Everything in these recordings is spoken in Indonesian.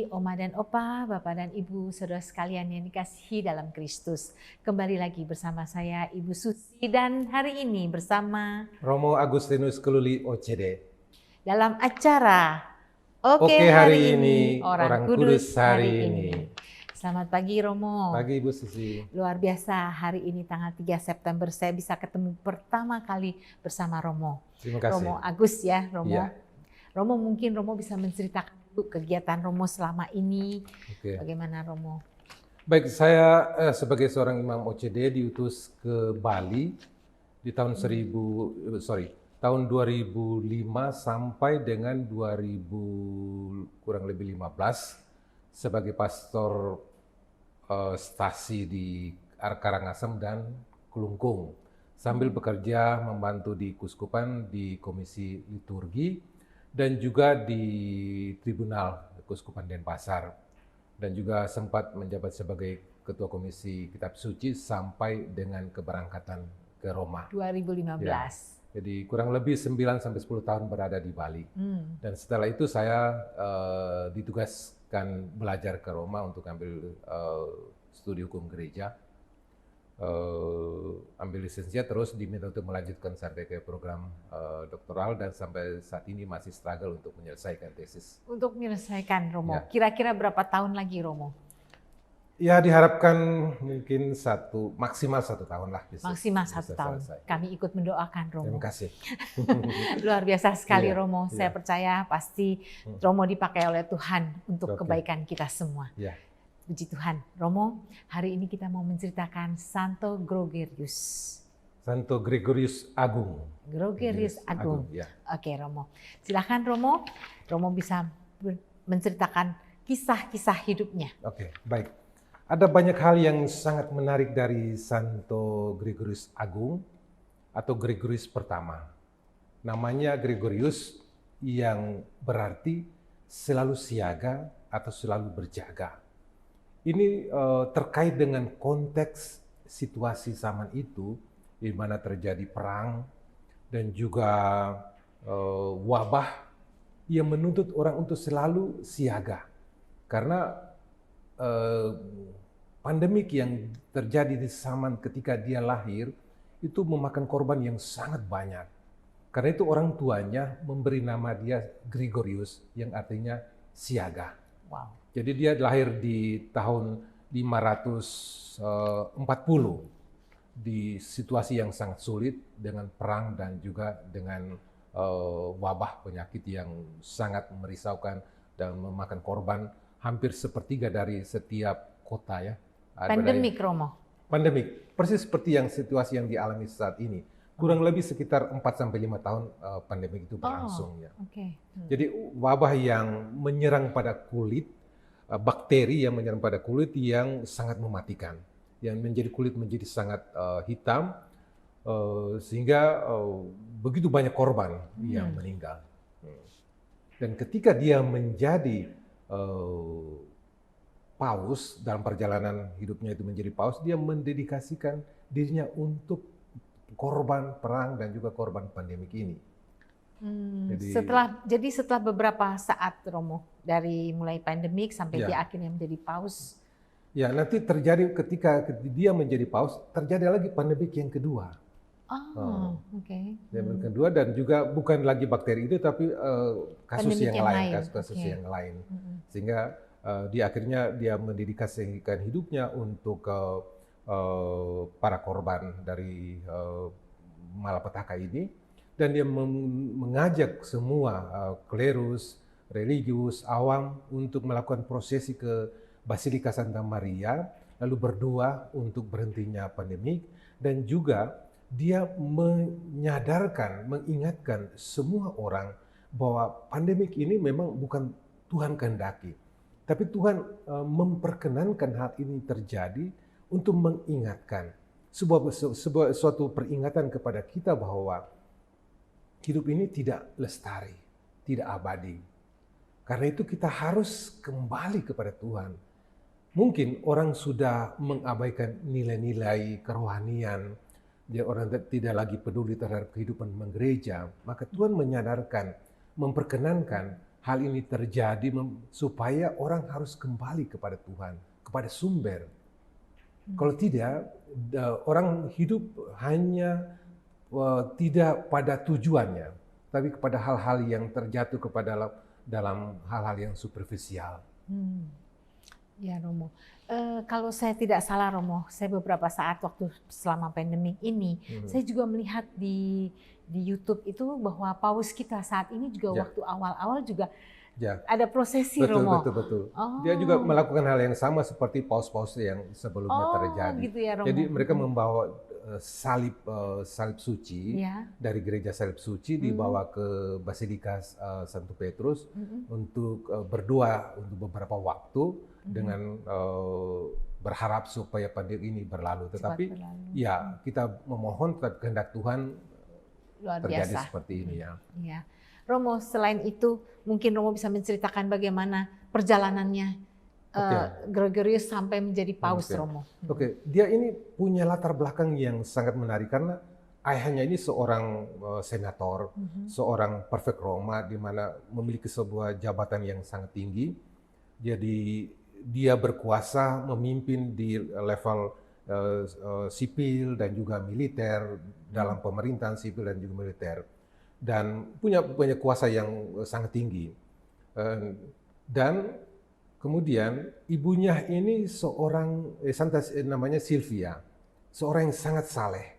pagi Oma dan Opa, Bapak dan Ibu, saudara sekalian yang dikasihi dalam Kristus. Kembali lagi bersama saya Ibu Susi dan hari ini bersama Romo Agustinus Keluli OCD. dalam acara Oke hari ini, Orang Kudus hari ini. Selamat pagi Romo. Pagi Ibu Susi. Luar biasa, hari ini tanggal 3 September saya bisa ketemu pertama kali bersama Romo. Terima kasih. Romo Agus ya, Romo. Iya. Romo mungkin Romo bisa menceritakan dulu kegiatan Romo selama ini. Oke. Bagaimana Romo? Baik, saya sebagai seorang imam OCD diutus ke Bali di tahun tahun 2005 sampai dengan kurang lebih 15 sebagai pastor stasi di Karangasem dan Kelungkung. Sambil bekerja membantu di Kuskupan di Komisi Liturgi dan juga di Tribunal Kuskupan Denpasar. Dan juga sempat menjabat sebagai Ketua Komisi Kitab Suci sampai dengan keberangkatan ke Roma. 2015. Ya. Jadi kurang lebih 9-10 tahun berada di Bali. Dan setelah itu saya ditugaskan belajar ke Roma untuk ambil studi hukum gereja. Ambil lisensia, terus diminta untuk melanjutkan sampai ke program doktoral dan sampai saat ini masih struggle untuk menyelesaikan tesis. Untuk menyelesaikan Romo, Ya. kira-kira berapa tahun lagi Romo? Ya diharapkan mungkin maksimal satu tahun lah. Maksimal 1 tahun. Selesai. Kami ikut mendoakan Romo. Terima kasih. Luar biasa sekali Iya, Romo. iya. Saya percaya pasti Romo dipakai oleh Tuhan untuk Oke. kebaikan kita semua. Ya. Puji Tuhan. Romo, hari ini kita mau menceritakan Santo Gregorius. Santo Gregorius Agung. Gregorius Agung. Ya. Oke Romo. Silakan Romo. Romo bisa menceritakan kisah-kisah hidupnya. Oke, baik. Ada banyak hal yang sangat menarik dari Santo Gregorius Agung atau Gregorius pertama. Namanya Gregorius yang berarti selalu siaga atau selalu berjaga. Ini terkait dengan konteks situasi zaman itu di mana terjadi perang dan juga wabah yang menuntut orang untuk selalu siaga. Karena pandemik yang terjadi di zaman ketika dia lahir itu memakan korban yang sangat banyak. Karena itu orang tuanya memberi nama dia Gregorius yang artinya siaga. Wow. Jadi dia lahir di tahun 540 di situasi yang sangat sulit dengan perang dan juga dengan wabah penyakit yang sangat merisaukan dan memakan korban hampir sepertiga dari setiap kota ya. Pandemik Romo. Pandemik, persis seperti yang situasi yang dialami saat ini. Kurang lebih sekitar 4-5 tahun pandemik itu berlangsung ya. Oke. Jadi wabah yang menyerang pada kulit, bakteri yang menyerang pada kulit yang sangat mematikan, yang menjadi kulit menjadi sangat hitam, sehingga begitu banyak korban yang meninggal. Dan ketika dia menjadi paus, dalam perjalanan hidupnya itu menjadi paus, dia mendedikasikan dirinya untuk korban perang dan juga korban pandemik ini. Jadi setelah beberapa saat Romo, dari mulai pandemik sampai Ya. dia akhirnya menjadi paus. Ya, nanti terjadi ketika dia menjadi paus, terjadi lagi pandemik yang kedua. Oke. Yang kedua dan juga bukan lagi bakteri itu tapi kasus Pandemik yang yang lain, lain. kasus Oke. yang lain. Sehingga dia mendedikasikan hidupnya untuk para korban dari malapetaka ini, dan dia mengajak semua klerus, religius, awam untuk melakukan prosesi ke Basilika Santa Maria, lalu berdoa untuk berhentinya pandemik, dan juga dia mengingatkan semua orang bahwa pandemik ini memang bukan Tuhan kehendaki, tapi Tuhan memperkenankan hal ini terjadi untuk mengingatkan suatu peringatan kepada kita bahwa hidup ini tidak lestari, tidak abadi. Karena itu kita harus kembali kepada Tuhan. Mungkin orang sudah mengabaikan nilai-nilai kerohanian, dia orang tidak lagi peduli terhadap kehidupan menggereja, maka Tuhan menyadarkan, memperkenankan hal ini terjadi supaya orang harus kembali kepada Tuhan, kepada sumber. Kalau tidak, orang hidup hanya tidak pada tujuannya, tapi kepada hal-hal yang terjatuh kepada dalam hal-hal yang superficial. Ya Romo, kalau saya tidak salah Romo, saya beberapa saat waktu selama pandemi ini, saya juga melihat di YouTube itu bahwa paus kita saat ini juga waktu awal-awal juga ada prosesi Romo. Betul. Dia juga melakukan hal yang sama seperti paus-paus yang sebelumnya terjadi. Gitu ya, Romo. Jadi mereka membawa salib suci dari gereja salib suci dibawa ke Basilika Santo Petrus untuk berdoa untuk beberapa waktu dengan berharap supaya pandemi ini berlalu. Tetapi ya kita memohon tetap kehendak Tuhan luar terjadi biasa seperti ini ya. Ya. Romo, selain itu mungkin Romo bisa menceritakan bagaimana perjalanannya Gregorius sampai menjadi paus Romo. Dia ini punya latar belakang yang sangat menarik karena ayahnya ini seorang senator, seorang prefek Roma di mana memiliki sebuah jabatan yang sangat tinggi. Jadi dia berkuasa memimpin di level sipil dan juga militer dalam pemerintahan sipil dan juga militer. Dan punya kuasa yang sangat tinggi. Dan kemudian ibunya ini seorang namanya Silvia, seorang yang sangat saleh.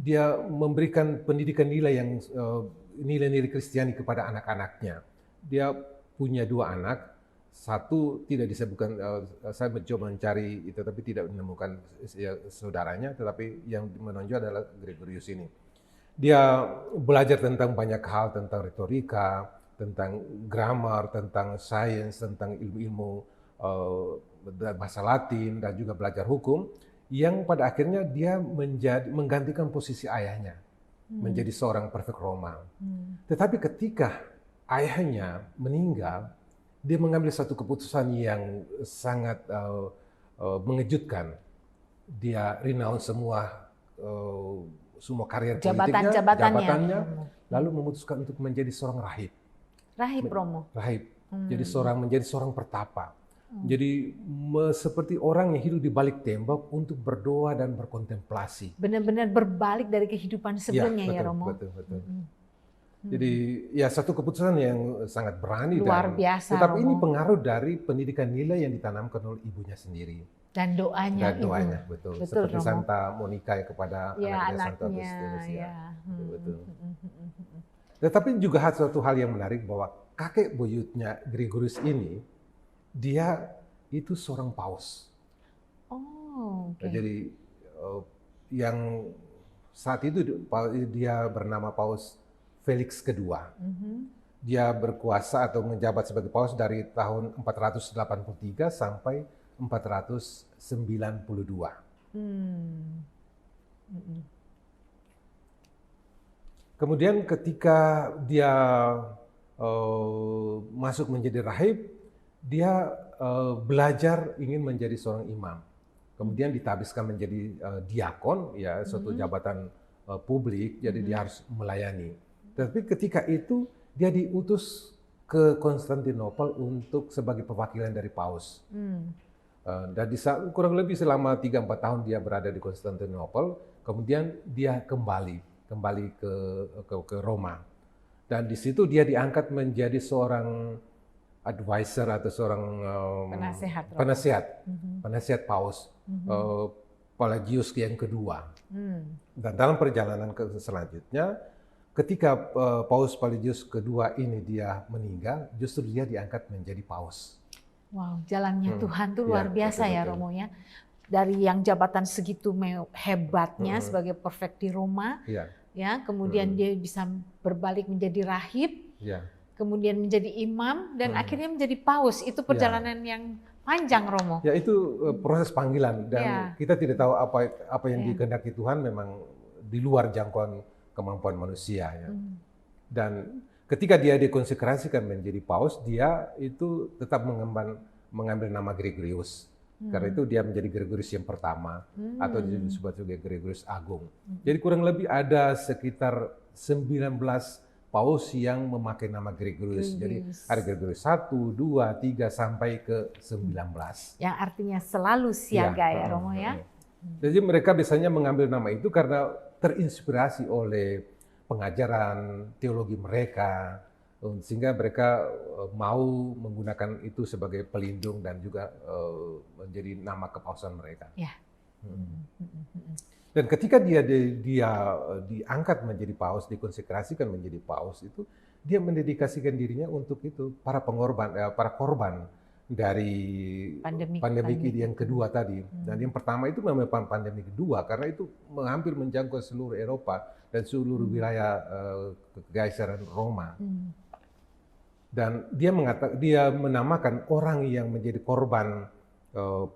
Dia memberikan pendidikan nilai-nilai Kristiani kepada anak-anaknya. Dia punya 2 anak, satu tidak disebutkan, saya mencoba mencari itu tapi tidak menemukan saudaranya, tetapi yang menonjol adalah Gregorius ini. Dia belajar tentang banyak hal, tentang retorika, tentang grammar, tentang sains, tentang ilmu-ilmu bahasa Latin, dan juga belajar hukum, yang pada akhirnya dia menggantikan posisi ayahnya, menjadi seorang prefek Roma. Tetapi ketika ayahnya meninggal, dia mengambil satu keputusan yang sangat mengejutkan. Dia renounce semua karir politiknya, jabatannya, lalu memutuskan untuk menjadi seorang rahib. Rahib Romo? Rahib. Jadi menjadi seorang pertapa. Jadi seperti orang yang hidup di balik tembok untuk berdoa dan berkontemplasi. Benar-benar berbalik dari kehidupan sebelumnya ya Romo? Betul. Jadi ya satu keputusan yang sangat berani. Luar biasa tetapi Romo. Ini pengaruh dari pendidikan nilai yang ditanamkan oleh ibunya sendiri. Dan doanya, betul. Seperti Romo. Santa Monica kepada anaknya Santa Agustinus. Betul. Tetapi juga satu hal yang menarik bahwa kakek buyutnya Gregorius ini, dia itu seorang paus. Jadi yang saat itu dia bernama Paus Felix kedua. Dia berkuasa atau menjabat sebagai paus dari tahun 483 sampai 492. Kemudian ketika dia masuk menjadi rahib, dia belajar ingin menjadi seorang imam. Kemudian ditabiskan menjadi diakon, ya suatu jabatan publik, jadi dia harus melayani. Tapi ketika itu dia diutus ke Konstantinopel untuk sebagai perwakilan dari paus. Dan kurang lebih selama 3-4 tahun dia berada di Konstantinopel, kemudian dia kembali ke Roma. Dan di situ dia diangkat menjadi seorang advisor atau seorang penasihat paus, Pelagius yang kedua. Dan dalam perjalanan selanjutnya, ketika Paus Pelagius kedua ini dia meninggal, justru dia diangkat menjadi paus. Wow, jalannya Tuhan tuh luar biasa ya Romo ya. Dari yang jabatan segitu hebatnya sebagai prefek di Roma, ya, kemudian dia bisa berbalik menjadi rahib, kemudian menjadi imam, dan akhirnya menjadi paus. Itu perjalanan yang panjang, Romo. Ya, itu proses panggilan, dan kita tidak tahu apa yang dikehendaki Tuhan memang di luar jangkauan kemampuan manusia. Ya. Dan ketika dia dikonsekrasikan menjadi paus, dia itu tetap mengambil nama Gregorius. Karena itu dia menjadi Gregorius yang pertama, atau disebut sebagai Gregorius Agung. Jadi kurang lebih ada sekitar 19 paus yang memakai nama Gregorius. Jadi ada Gregorius 1, 2, 3 sampai ke 19. Yang artinya selalu siaga ya Romo ya. Jadi mereka biasanya mengambil nama itu karena terinspirasi oleh pengajaran teologi mereka, sehingga mereka mau menggunakan itu sebagai pelindung dan juga menjadi nama kepausan mereka. Ya. Dan ketika dia diangkat menjadi paus, dikonsekrasikan menjadi paus, itu dia mendedikasikan dirinya untuk itu, para korban dari pandemi yang kedua tadi. Dan yang pertama itu memang pandemi kedua, karena itu hampir menjangkau seluruh Eropa dan seluruh wilayah kekaisaran Roma. Dan dia menamakan orang yang menjadi korban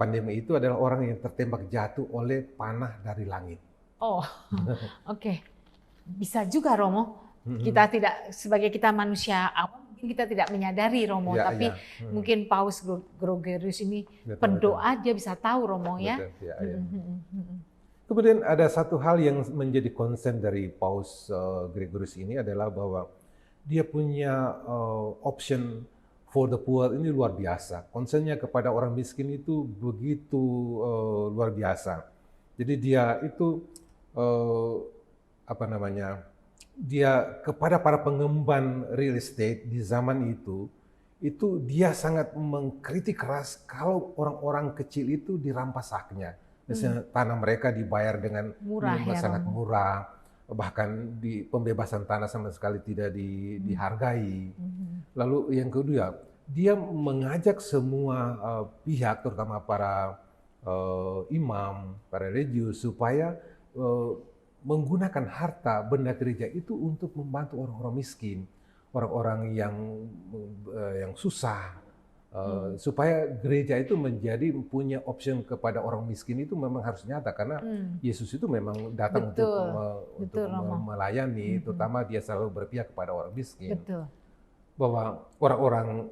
pandemi itu adalah orang yang tertembak jatuh oleh panah dari langit. Oh, oke. Bisa juga Romo. Kita tidak, sebagai kita manusia awam, kita tidak menyadari Romo, tapi mungkin Paus Gregorius ini pendoa, dia bisa tahu Romo ya. Kemudian ada satu hal yang menjadi concern dari Paus Gregorius ini adalah bahwa dia punya option for the poor ini luar biasa. Concernnya kepada orang miskin itu begitu luar biasa. Jadi dia itu dia kepada para pengemban real estate di zaman itu dia sangat mengkritik keras kalau orang-orang kecil itu dirampas haknya. Misalnya tanah mereka dibayar dengan sangat murah, bahkan di pembebasan tanah sama sekali tidak dihargai. Lalu yang kedua, dia mengajak semua pihak, terutama para imam, para religius, supaya menggunakan harta benda gereja itu untuk membantu orang-orang miskin, orang-orang yang susah, supaya gereja itu punya option kepada orang miskin itu memang harus nyata, karena Yesus itu memang datang untuk melayani, terutama dia selalu berpihak kepada orang miskin. Bahwa orang-orang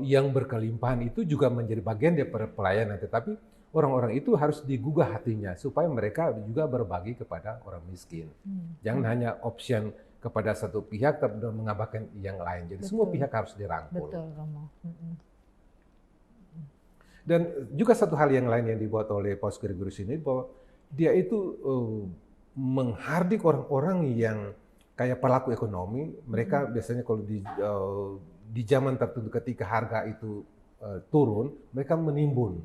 yang berkelimpahan itu juga menjadi bagian daripada pelayanan, tetapi orang-orang itu harus digugah hatinya supaya mereka juga berbagi kepada orang miskin. Jangan hanya option kepada satu pihak tapi mengabaikan yang lain. Jadi semua pihak harus dirangkul. Betul, Romo. Dan juga satu hal yang lain yang dibuat oleh Paus Gregorius ini, bahwa dia itu menghardik orang-orang yang kayak pelaku ekonomi. Mereka biasanya kalau di zaman tertentu ketika harga itu turun, mereka menimbun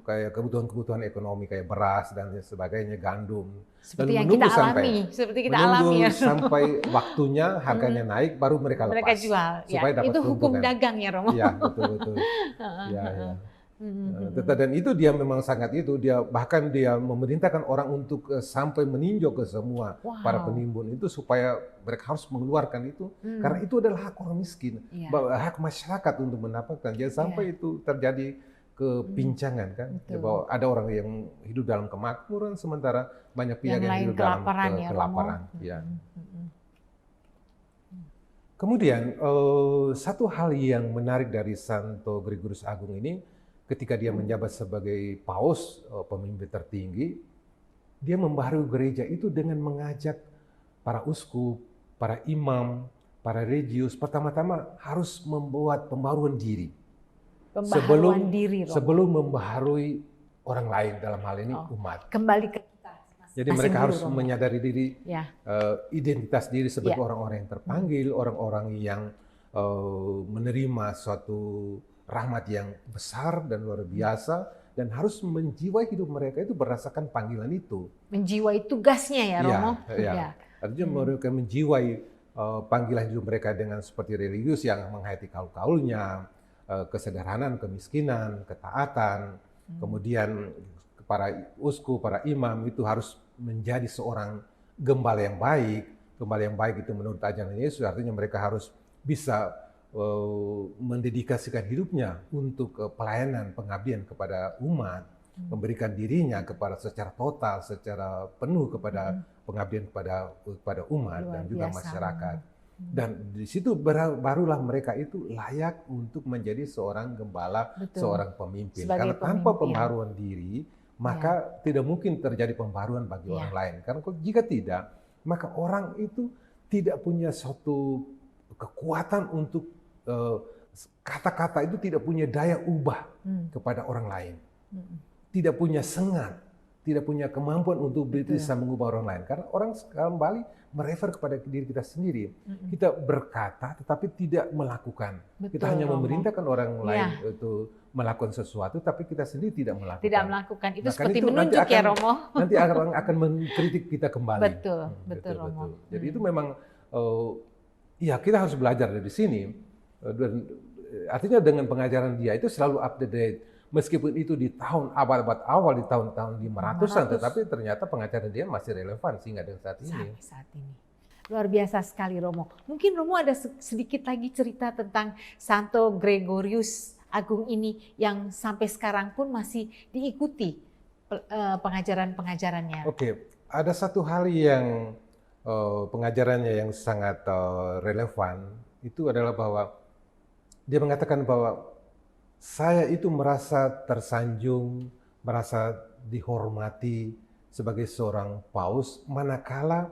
kayak kebutuhan ekonomi kayak beras dan sebagainya, gandum. Seperti yang kita alami ya. Sampai waktunya harganya naik, baru mereka lepas. Mereka jual. Supaya dapat itu hukum dagang ya Romo. Ya betul. Dan itu dia memang sangat bahkan dia memerintahkan orang untuk sampai meninjau ke semua para penimbun itu supaya mereka harus mengeluarkan itu, karena itu adalah hak orang miskin, hak masyarakat untuk mendapatkan. Jangan sampai itu terjadi kepincangan kan, bahwa ada orang yang hidup dalam kemakmuran sementara banyak pihak yang hidup dalam kelaparan. Kemudian satu hal yang menarik dari Santo Gregorius Agung ini, ketika dia menjabat sebagai paus, pemimpin tertinggi, dia membaharui gereja itu dengan mengajak para uskup, para imam, para religius pertama-tama harus membuat pembaharuan diri. Sebelum membaharui orang lain, dalam hal ini umat. Kembali ke kita. Jadi mereka harus menyadari diri, identitas diri sebagai orang-orang yang terpanggil, orang-orang yang menerima suatu rahmat yang besar dan luar biasa, dan harus menjiwai hidup mereka itu berdasarkan panggilan itu. Menjiwai tugasnya ya Romo? Artinya mereka menjiwai panggilan hidup mereka dengan seperti religius yang menghayati kaul-kaulnya, kesederhanaan, kemiskinan, ketaatan, kemudian para uskup, para imam itu harus menjadi seorang gembala yang baik. Gembala yang baik itu menurut ajaran Yesus artinya mereka harus bisa mendedikasikan hidupnya untuk pelayanan, pengabdian kepada umat, memberikan dirinya secara total, secara penuh kepada pengabdian kepada umat dan juga masyarakat. Dan di situ barulah mereka itu layak untuk menjadi seorang gembala, seorang pemimpin. Karena tanpa pembaharuan diri, maka tidak mungkin terjadi pembaharuan bagi orang lain. Karena jika tidak, maka orang itu tidak punya suatu kekuatan untuk kata-kata itu tidak punya daya ubah kepada orang lain. Tidak punya sengat, tidak punya kemampuan untuk bisa mengubah orang lain. Karena orang kembali merefer kepada diri kita sendiri. Kita berkata tetapi tidak melakukan. Kita hanya memerintahkan orang lain itu melakukan sesuatu, tapi kita sendiri tidak melakukan. Tidak melakukan. Itu seperti menunjuk ya, Romo. Nanti orang akan mengkritik kita kembali. Betul, Romo. Jadi itu memang, ya kita harus belajar dari sini. Artinya dengan pengajaran dia itu selalu up to date. Meskipun itu di tahun abad-abad awal, di tahun-tahun 500-an, tetapi ternyata pengajaran dia masih relevan sehingga dengan saat ini. Sampai saat ini. Luar biasa sekali, Romo. Mungkin Romo ada sedikit lagi cerita tentang Santo Gregorius Agung ini yang sampai sekarang pun masih diikuti pengajaran-pengajarannya. Oke, ada satu hal yang pengajarannya yang sangat relevan, itu adalah bahwa dia mengatakan bahwa saya itu merasa tersanjung, merasa dihormati sebagai seorang paus, manakala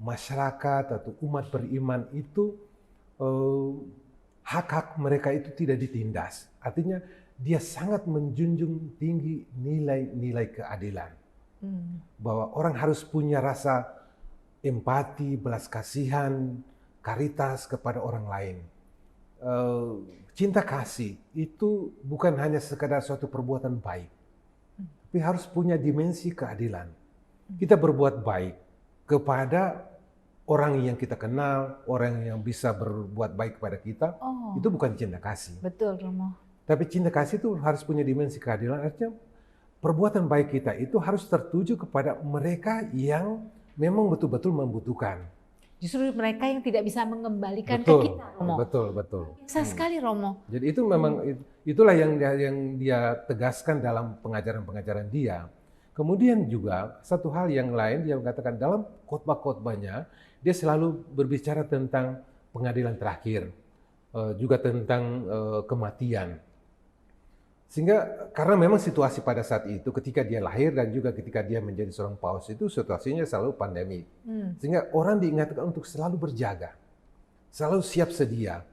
masyarakat atau umat beriman itu hak-hak mereka itu tidak ditindas. Artinya dia sangat menjunjung tinggi nilai-nilai keadilan. Bahwa orang harus punya rasa empati, belas kasihan, karitas kepada orang lain. Cinta kasih itu bukan hanya sekadar suatu perbuatan baik, tapi harus punya dimensi keadilan. Kita berbuat baik kepada orang yang kita kenal, orang yang bisa berbuat baik kepada kita, itu bukan cinta kasih. Betul, Romo. Tapi cinta kasih itu harus punya dimensi keadilan, artinya perbuatan baik kita itu harus tertuju kepada mereka yang memang betul-betul membutuhkan. Justru mereka yang tidak bisa mengembalikan ke kita, Romo. Betul. Biasa sekali, Romo. Jadi itu memang itulah yang dia tegaskan dalam pengajaran-pengajaran dia. Kemudian juga satu hal yang lain dia mengatakan dalam khotbah-khotbahnya dia selalu berbicara tentang pengadilan terakhir, juga tentang kematian. Sehingga karena memang situasi pada saat itu ketika dia lahir dan juga ketika dia menjadi seorang paus itu situasinya selalu pandemi. Sehingga orang diingatkan untuk selalu berjaga, selalu siap sedia.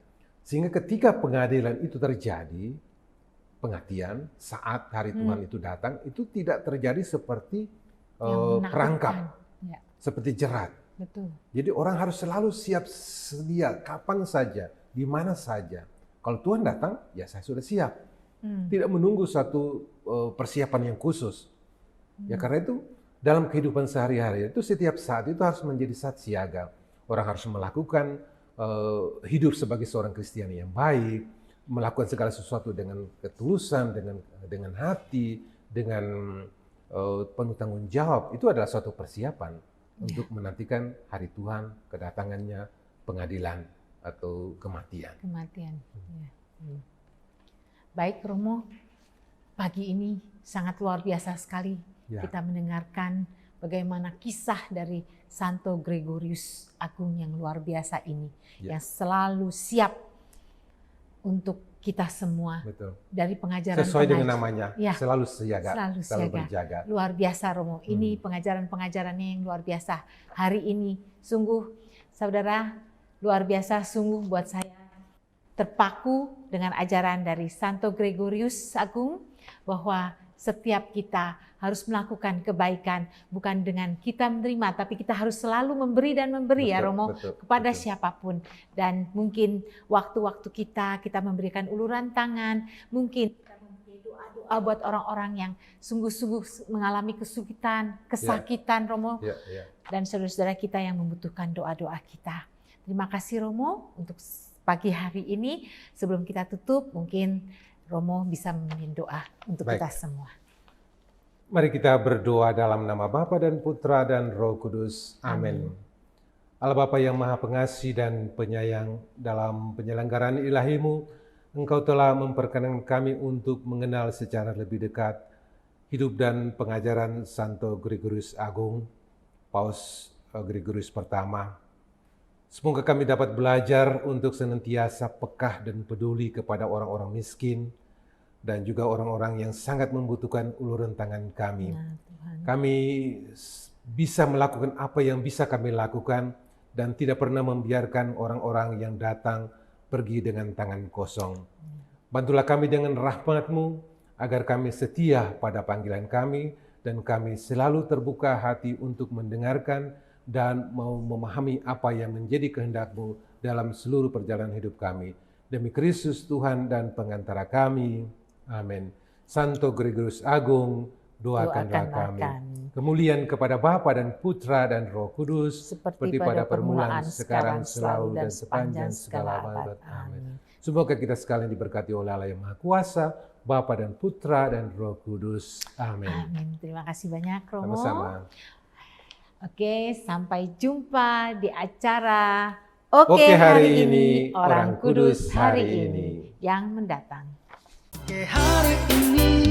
Sehingga ketika pengadilan itu terjadi, pengabdian saat hari Tuhan itu datang, itu tidak terjadi seperti perangkap, seperti jerat. Betul. Jadi orang harus selalu siap sedia, kapan saja, di mana saja. Kalau Tuhan datang, ya saya sudah siap. Tidak menunggu satu persiapan yang khusus. Ya karena itu dalam kehidupan sehari-hari itu setiap saat itu harus menjadi saat siaga. Orang harus melakukan hidup sebagai seorang Kristen yang baik, melakukan segala sesuatu dengan ketulusan, dengan hati, dengan penuh tanggung jawab. Itu adalah suatu persiapan untuk menantikan hari Tuhan, kedatangannya, pengadilan atau kematian. Baik, Romo, pagi ini sangat luar biasa sekali kita mendengarkan bagaimana kisah dari Santo Gregorius Agung yang luar biasa ini, yang selalu siap untuk kita semua. Betul. Dari pengajaran sesuai dengan namanya, selalu siaga, selalu berjaga. Luar biasa, Romo. Ini pengajaran-pengajarannya yang luar biasa. Hari ini sungguh, saudara, luar biasa sungguh buat saya. Terpaku dengan ajaran dari Santo Gregorius Agung bahwa setiap kita harus melakukan kebaikan bukan dengan kita menerima, tapi kita harus selalu memberi dan memberi, Romo, kepada siapapun. Dan mungkin waktu-waktu kita memberikan uluran tangan, mungkin kita memberi doa-doa buat orang-orang yang sungguh-sungguh mengalami kesulitan, kesakitan, Romo, dan saudara-saudara kita yang membutuhkan doa-doa kita. Terima kasih, Romo, untuk pagi hari ini. Sebelum kita tutup, mungkin Romo bisa memimpin doa untuk kita semua. Mari kita berdoa dalam nama Bapa dan Putra dan Roh Kudus. Amin. Allah Bapa yang Maha Pengasih dan Penyayang, dalam penyelenggaraan ilahi-Mu, Engkau telah memperkenankan kami untuk mengenal secara lebih dekat hidup dan pengajaran Santo Gregorius Agung, Paus Gregorius pertama. Semoga kami dapat belajar untuk senantiasa peka dan peduli kepada orang-orang miskin dan juga orang-orang yang sangat membutuhkan uluran tangan kami. Kami bisa melakukan apa yang bisa kami lakukan, dan tidak pernah membiarkan orang-orang yang datang pergi dengan tangan kosong. Bantulah kami dengan rahmat-Mu, agar kami setia pada panggilan kami, dan kami selalu terbuka hati untuk mendengarkan dan mau memahami apa yang menjadi kehendak-Mu dalam seluruh perjalanan hidup kami. Demi Kristus Tuhan dan pengantara kami. Amin. Santo Gregorius Agung, doakanlah kami. Kemuliaan kepada Bapa dan Putra dan Roh Kudus, seperti pada permulaan, sekarang, selalu, dan sepanjang segala abad. Amin. Semoga kita sekalian diberkati oleh Allah yang Maha Kuasa, Bapa dan Putra dan Roh Kudus. Amin. Amin. Terima kasih banyak, Romo. Sama-sama. Oke, sampai jumpa di acara Oke, hari ini, Orang Kudus hari ini. yang mendatang. Oke, hari ini